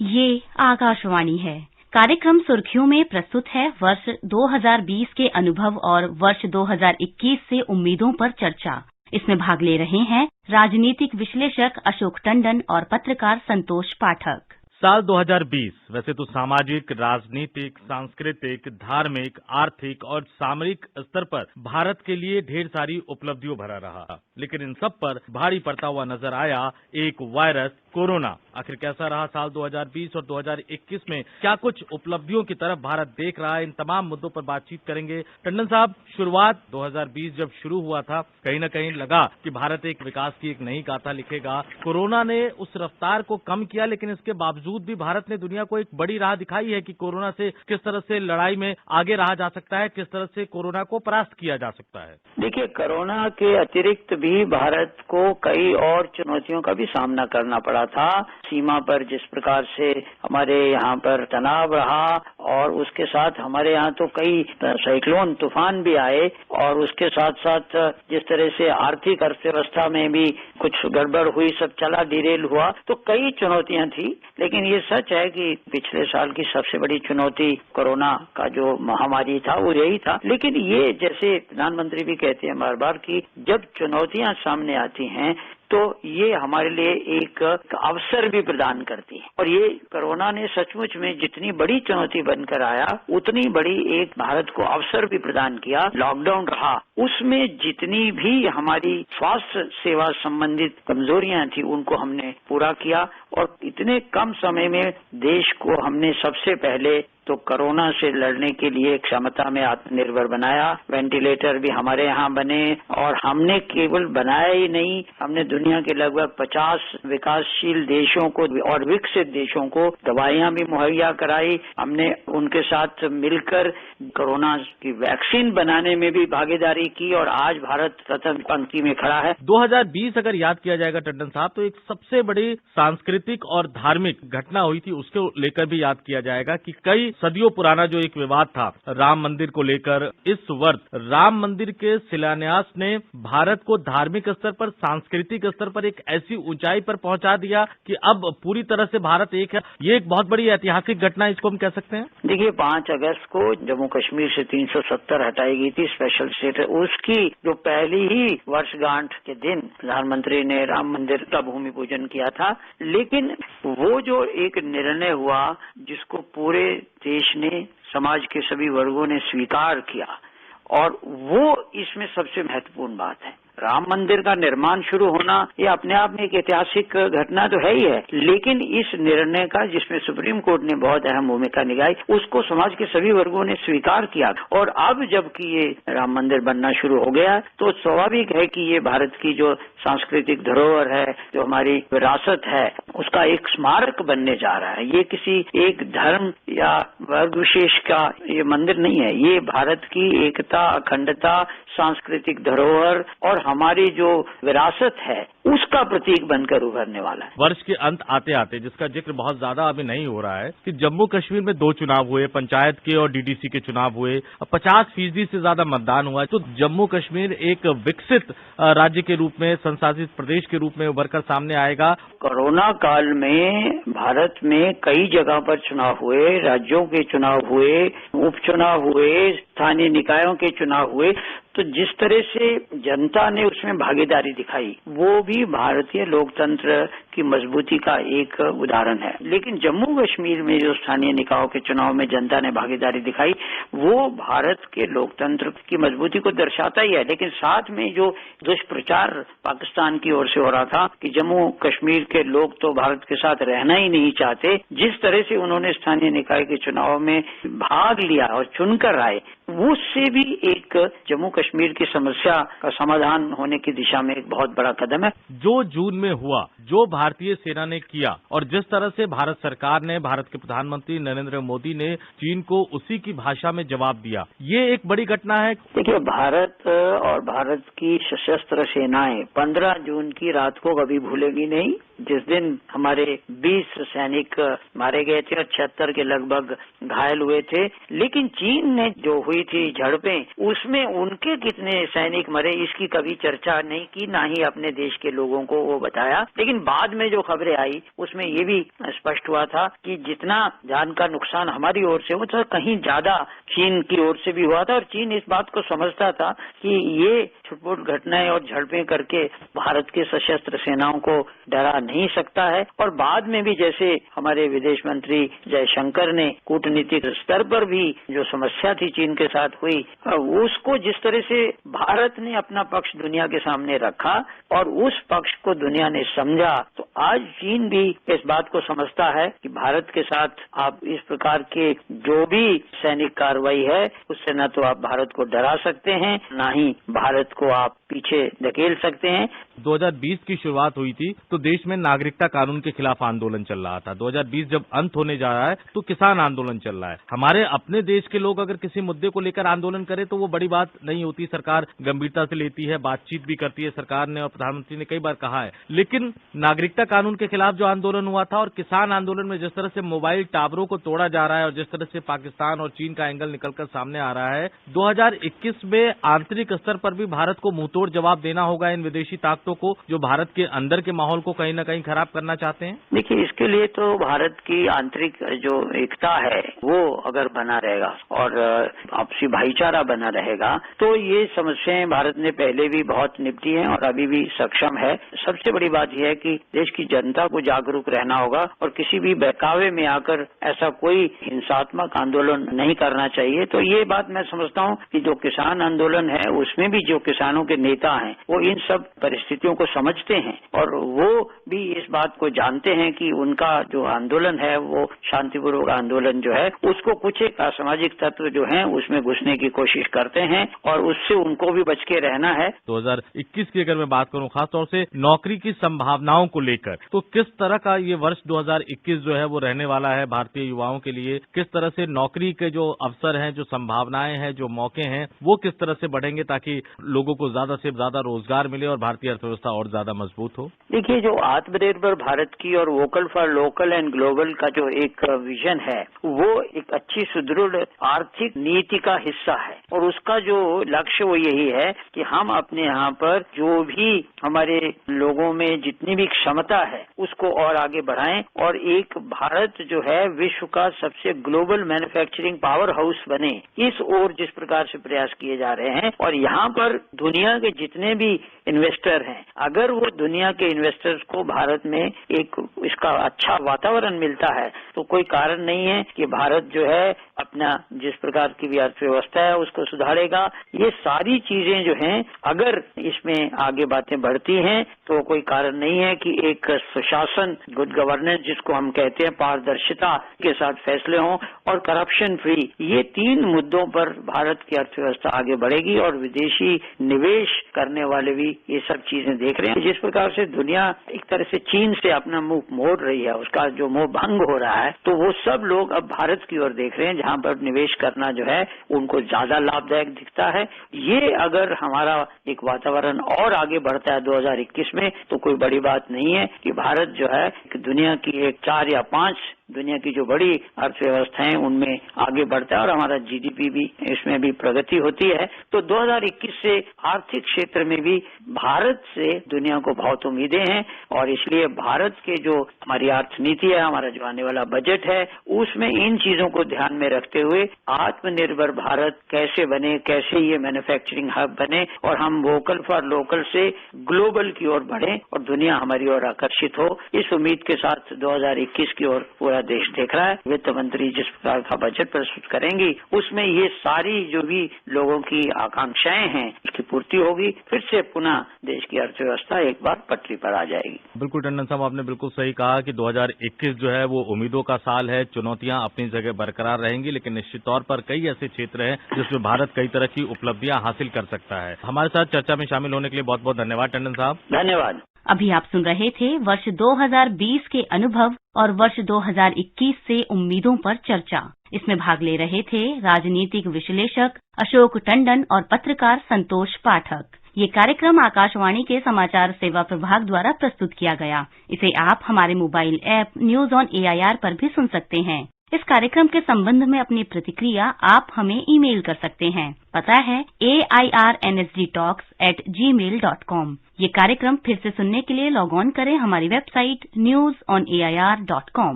ये आकाशवाणी है। कार्यक्रम सुर्खियों में प्रस्तुत है वर्ष 2020 के अनुभव और वर्ष 2021 से उम्मीदों पर चर्चा। इसमें भाग ले रहे हैं राजनीतिक विश्लेषक अशोक टंडन और पत्रकार संतोष पाठक। साल 2020 वैसे तो सामाजिक, राजनीतिक, सांस्कृतिक, धार्मिक, आर्थिक और सामरिक स्तर पर भारत के लिए ढेर सारी उपलब्धियों भरा रहा, लेकिन इन सब पर भारी पड़ता हुआ नजर आया एक वायरस कोरोना। आखिर कैसा रहा साल 2020 और 2021 में, क्या कुछ उपलब्धियों की तरफ भारत देख रहा है, इन तमाम मुद्दों पर बातचीत करेंगे। टंडन साहब, शुरुआत 2020 जब शुरू हुआ था, कहीं न कहीं लगा कि भारत एक विकास की एक नई गाथा लिखेगा। कोरोना ने उस रफ्तार को कम किया, लेकिन इसके बावजूद भी भारत ने दुनिया को एक बड़ी राह दिखाई है कि कोरोना से किस तरह से लड़ाई में आगे रहा जा सकता है, किस तरह से कोरोना को परास्त किया जा सकता है। देखिए, कोरोना के अतिरिक्त भी भारत को कई और चुनौतियों का भी सामना करना पड़ा था। सीमा पर जिस प्रकार से हमारे यहाँ पर तनाव रहा और उसके साथ हमारे यहाँ तो कई साइक्लोन तूफान भी आए और उसके साथ साथ जिस तरह से आर्थिक अर्थव्यवस्था में भी कुछ गड़बड़ हुई, सब चला डिरेल हुआ, तो कई चुनौतियां थी। लेकिन ये सच है कि पिछले साल की सबसे बड़ी चुनौती कोरोना का जो महामारी था वो यही था। लेकिन ये जैसे प्रधानमंत्री भी कहते हैं बार बार कि जब चुनौतियां सामने आती हैं तो ये हमारे लिए एक अवसर भी प्रदान करती है। और ये कोरोना ने सचमुच में जितनी बड़ी चुनौती बनकर आया, उतनी बड़ी एक भारत को अवसर भी प्रदान किया। लॉकडाउन रहा, उसमें जितनी भी हमारी स्वास्थ्य सेवा संबंधित कमजोरियां थी उनको हमने पूरा किया और इतने कम समय में देश को हमने सबसे पहले तो कोरोना से लड़ने के लिए क्षमता में आत्मनिर्भर बनाया। वेंटिलेटर भी हमारे यहाँ बने और हमने केवल बनाया ही नहीं, हमने दुनिया के लगभग 50 विकासशील देशों को और विकसित देशों को दवाइयां भी मुहैया कराई। हमने उनके साथ मिलकर कोरोना की वैक्सीन बनाने में भी भागीदारी की और आज भारत प्रथम पंक्ति में खड़ा है। 2020 अगर याद किया जाएगा टंडन साहब, तो एक सबसे बड़ी सांस्कृतिक और धार्मिक घटना हुई थी, उसको लेकर भी याद किया जाएगा कि कई सदियों पुराना जो एक विवाद था राम मंदिर को लेकर, इस वर्ष राम मंदिर के शिलान्यास ने भारत को धार्मिक स्तर पर, सांस्कृतिक स्तर पर एक ऐसी ऊंचाई पर पहुंचा दिया कि अब पूरी तरह से भारत एक है। ये एक बहुत बड़ी ऐतिहासिक घटना, इसको हम कह सकते हैं। देखिए, 5 अगस्त को जम्मू कश्मीर से 370 हटाई गई थी स्पेशल स्टेट, उसकी जो पहली ही वर्षगांठ के दिन प्रधानमंत्री ने राम मंदिर का भूमि पूजन किया था। लेकिन वो जो एक निर्णय हुआ जिसको पूरे देश ने, समाज के सभी वर्गों ने स्वीकार किया, और वो इसमें सबसे महत्वपूर्ण बात है। राम मंदिर का निर्माण शुरू होना ये अपने आप में एक ऐतिहासिक घटना तो है ही है, लेकिन इस निर्णय का, जिसमें सुप्रीम कोर्ट ने बहुत अहम भूमिका निभाई, उसको समाज के सभी वर्गों ने स्वीकार किया। और अब जबकि ये राम मंदिर बनना शुरू हो गया, तो स्वाभाविक है कि ये भारत की जो सांस्कृतिक धरोहर है, जो हमारी विरासत है, उसका एक स्मारक बनने जा रहा है। ये किसी एक धर्म या वर्ग विशेष का ये मंदिर नहीं है, ये भारत की एकता, अखंडता, सांस्कृतिक धरोहर और हमारी जो विरासत है उसका प्रतीक बनकर उभरने वाला है। वर्ष के अंत आते आते, जिसका जिक्र बहुत ज्यादा अभी नहीं हो रहा है, कि जम्मू कश्मीर में 2 चुनाव हुए, पंचायत के और डीडीसी के चुनाव हुए, 50% से ज्यादा मतदान हुआ है। तो जम्मू कश्मीर एक विकसित राज्य के रूप में, संशासित प्रदेश के रूप में उभरकर सामने आएगा। कोरोना काल में भारत में कई जगह पर चुनाव हुए, राज्यों के चुनाव हुए, उपचुनाव हुए, स्थानीय निकायों के चुनाव हुए, तो जिस तरह से जनता ने उसमें भागीदारी दिखाई, वो भी भारतीय लोकतंत्र की मजबूती का एक उदाहरण है। लेकिन जम्मू कश्मीर में जो स्थानीय निकायों के चुनाव में जनता ने भागीदारी दिखाई, वो भारत के लोकतंत्र की मजबूती को दर्शाता ही है। लेकिन साथ में जो दुष्प्रचार पाकिस्तान की ओर से हो रहा था कि जम्मू कश्मीर के लोग तो भारत के साथ रहना ही नहीं चाहते, जिस तरह से उन्होंने स्थानीय निकाय के चुनाव में भाग लिया और चुनकर आए, उससे भी एक जम्मू कश्मीर की समस्या का समाधान होने की दिशा में एक बहुत बड़ा कदम है। जो जून में हुआ, जो भारतीय सेना ने किया और जिस तरह से भारत सरकार ने, भारत के प्रधानमंत्री नरेंद्र मोदी ने चीन को उसी की भाषा में जवाब दिया, ये एक बड़ी घटना है। देखिए, भारत और भारत की सशस्त्र सेनाएं 15 जून की रात को कभी भूलेगी नहीं, जिस दिन हमारे 20 सैनिक मारे गए थे और 76 के लगभग घायल हुए थे। लेकिन चीन ने जो हुई थी झड़पें, उसमें उनके कितने सैनिक मरे इसकी कभी चर्चा नहीं की, ना ही अपने देश के लोगों को वो बताया। लेकिन लेकिन बाद में जो खबरें आई उसमें ये भी स्पष्ट हुआ था कि जितना जान का नुकसान हमारी ओर से हुआ था कहीं ज्यादा चीन की ओर से भी हुआ था और चीन इस बात को समझता था कि ये छुटपुट घटनाएं और झड़पें करके भारत के सशस्त्र सेनाओं को डरा नहीं सकता है। और बाद में भी जैसे हमारे विदेश मंत्री जयशंकर ने कूटनीतिक स्तर पर भी जो समस्या थी चीन के साथ हुई, उसको जिस तरह से भारत ने अपना पक्ष दुनिया के सामने रखा और उस पक्ष को दुनिया ने समझा, तो आज चीन भी इस बात को समझता है कि भारत के साथ आप इस प्रकार के जो भी सैनिक कार्रवाई है उससे न तो आप भारत को डरा सकते हैं, न ही भारत को आप पीछे धकेल सकते हैं। 2020 की शुरुआत हुई थी तो देश में नागरिकता कानून के खिलाफ आंदोलन चल रहा था। 2020 जब अंत होने जा रहा है तो किसान आंदोलन चल रहा है। हमारे अपने देश के लोग अगर किसी मुद्दे को लेकर आंदोलन करें तो वो बड़ी बात नहीं होती, सरकार गंभीरता से लेती है, बातचीत भी करती है सरकार ने और प्रधानमंत्री ने कई बार कहा है। लेकिन नागरिकता कानून के खिलाफ जो आंदोलन हुआ था और किसान आंदोलन में जिस तरह से मोबाइल टावरों को तोड़ा जा रहा है और जिस तरह से पाकिस्तान और चीन का एंगल निकलकर सामने आ रहा है, 2021 में आंतरिक स्तर पर भी भारत को मुंहतोड़ जवाब देना होगा इन विदेशी ताकतों को जो भारत के अंदर के माहौल को कहीं न कहीं खराब करना चाहते हैं। देखिए, इसके लिए तो भारत की आंतरिक जो एकता है वो अगर बना रहेगा और आपसी भाईचारा बना रहेगा तो ये समस्याएं भारत ने पहले भी बहुत निपटी हैं और अभी भी सक्षम है। सबसे बड़ी बात यह है कि देश की जनता को जागरूक रहना होगा और किसी भी बहकावे में आकर ऐसा कोई हिंसात्मक आंदोलन नहीं करना चाहिए। तो ये बात मैं समझता हूँ कि जो किसान आंदोलन है उसमें भी जो किसानों के नेता हैं वो इन सब परिस्थितियों को समझते हैं और वो भी इस बात को जानते हैं कि उनका जो आंदोलन है वो शांतिपूर्वक आंदोलन जो है उसको कुछ एक असामाजिक तत्व जो हैं उसमें घुसने की कोशिश करते हैं और उससे उनको भी बच के रहना है। 2021 की अगर मैं बात करूं खासतौर से नौकरी की संभावनाओं को लेकर, तो किस तरह का ये वर्ष 2021 जो है वो रहने वाला है भारतीय युवाओं के लिए? किस तरह से नौकरी के जो अवसर हैं, जो संभावनाएं हैं, जो मौके हैं वो किस तरह से बढ़ेंगे ताकि लोगों को ज्यादा से ज्यादा रोजगार मिले और भारतीय अर्थव्यवस्था और ज्यादा मजबूत हो? देखिए, जो आत्मनिर्भर भारत की और vocal for local and global का जो एक विजन है वो एक अच्छी सुदृढ़ आर्थिक नीति का हिस्सा है और उसका जो लक्ष्य वो यही है कि हम अपने यहाँ पर जो भी हमारे लोगों में जितनी भी क्षमता है उसको और आगे बढ़ाएं और एक भारत जो है विश्व का सबसे ग्लोबल मैन्युफैक्चरिंग पावर हाउस बने, इस ओर जिस प्रकार से प्रयास किए जा रहे हैं। और यहाँ पर दुनिया के जितने भी इन्वेस्टर हैं, अगर वो दुनिया के इन्वेस्टर्स को भारत में एक इसका अच्छा वातावरण मिलता है तो कोई कारण नहीं है कि भारत जो है अपना जिस प्रकार की भी अर्थव्यवस्था है उसको सुधारेगा। ये सारी चीजें जो हैं अगर इसमें आगे बातें बढ़ती हैं तो कोई कारण नहीं है कि एक सुशासन, गुड गवर्नेंस जिसको हम कहते हैं, पारदर्शिता के साथ फैसले हों और करप्शन फ्री, ये तीन मुद्दों पर भारत की अर्थव्यवस्था आगे बढ़ेगी और विदेशी निवेश करने वाले भी ये सब चीजें देख रहे हैं। जिस प्रकार से दुनिया एक तरह से चीन से अपना मुंह मोड़ रही है, उसका जो मोह भंग हो रहा है, तो वो सब लोग अब भारत की ओर देख रहे हैं जहां पर निवेश करना जो है उनको ज्यादा लाभदायक दिखता है। ये अगर हमारा एक वातावरण और आगे बढ़ता है 2021 में तो कोई बड़ी बात नहीं है कि भारत जो है दुनिया की एक 4 या 5 दुनिया की जो बड़ी अर्थव्यवस्थाएं उनमें आगे बढ़ता है और हमारा जीडीपी भी इसमें भी प्रगति होती है। तो 2021 से आर्थिक क्षेत्र में भी भारत से दुनिया को बहुत उम्मीदें हैं और इसलिए भारत के जो हमारी अर्थनीति है, हमारा जो आने वाला बजट है, उसमें इन चीजों को ध्यान में रखते हुए आत्मनिर्भर भारत कैसे बने, कैसे ये मैन्युफैक्चरिंग हब बने और हम वोकल फॉर लोकल से ग्लोबल की ओर बढ़े और दुनिया हमारी ओर आकर्षित हो, इस उम्मीद के साथ 2021 की ओर पूरा देश देख रहा है। वित्त मंत्री जिस प्रकार का बजट प्रस्तुत करेंगी उसमें ये सारी जो भी लोगों की आकांक्षाएं हैं उसकी पूर्ति होगी, फिर से पुनः देश की अर्थव्यवस्था एक बार पटरी पर आ जाएगी। बिल्कुल टंडन साहब, आपने बिल्कुल सही कहा कि 2021 जो है वो उम्मीदों का साल है। चुनौतियां अपनी जगह बरकरार रहेंगी लेकिन निश्चित तौर पर कई ऐसे क्षेत्र हैं जिसमें भारत कई तरह की उपलब्धियां हासिल कर सकता है। हमारे साथ चर्चा में शामिल होने के लिए बहुत बहुत धन्यवाद टंडन साहब। धन्यवाद। अभी आप सुन रहे थे वर्ष 2020 के अनुभव और वर्ष 2021 से उम्मीदों पर चर्चा। इसमें भाग ले रहे थे राजनीतिक विश्लेषक अशोक टंडन और पत्रकार संतोष पाठक। ये कार्यक्रम आकाशवाणी के समाचार सेवा प्रभाग द्वारा प्रस्तुत किया गया। इसे आप हमारे mobile app news on AIR पर भी सुन सकते हैं। इस कार्यक्रम के संबंध में अपनी प्रतिक्रिया आप हमें ईमेल कर सकते हैं। पता है AIRNSDtalks@gmail.com। ये कार्यक्रम फिर से सुनने के लिए लॉग ऑन करें हमारी वेबसाइट newsonair.com।